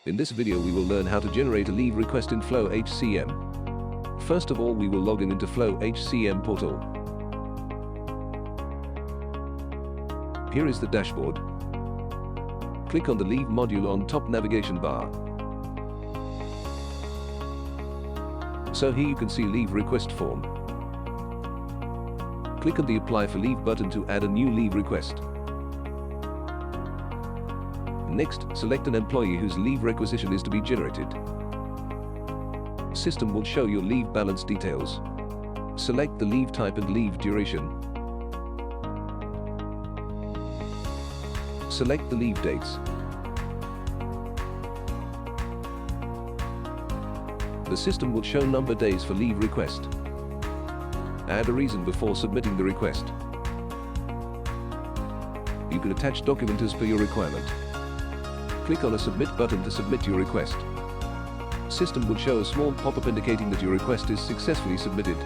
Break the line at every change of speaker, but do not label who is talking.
In this video we will learn how to generate a leave request in FlowHCM. First of all, we will log in into FlowHCM portal. Here is the dashboard. Click on the Leave module on top navigation bar. So here you can see Leave Request form. Click on the Apply for Leave button to add a new leave request. Next, select an employee whose leave requisition is to be generated. System will show your leave balance details. Select the leave type and leave duration. Select the leave dates. The system will show number days for leave request. Add a reason before submitting the request. You can attach document as per your requirement. Click on a Submit button to submit your request. System will show a small pop-up indicating that your request is successfully submitted.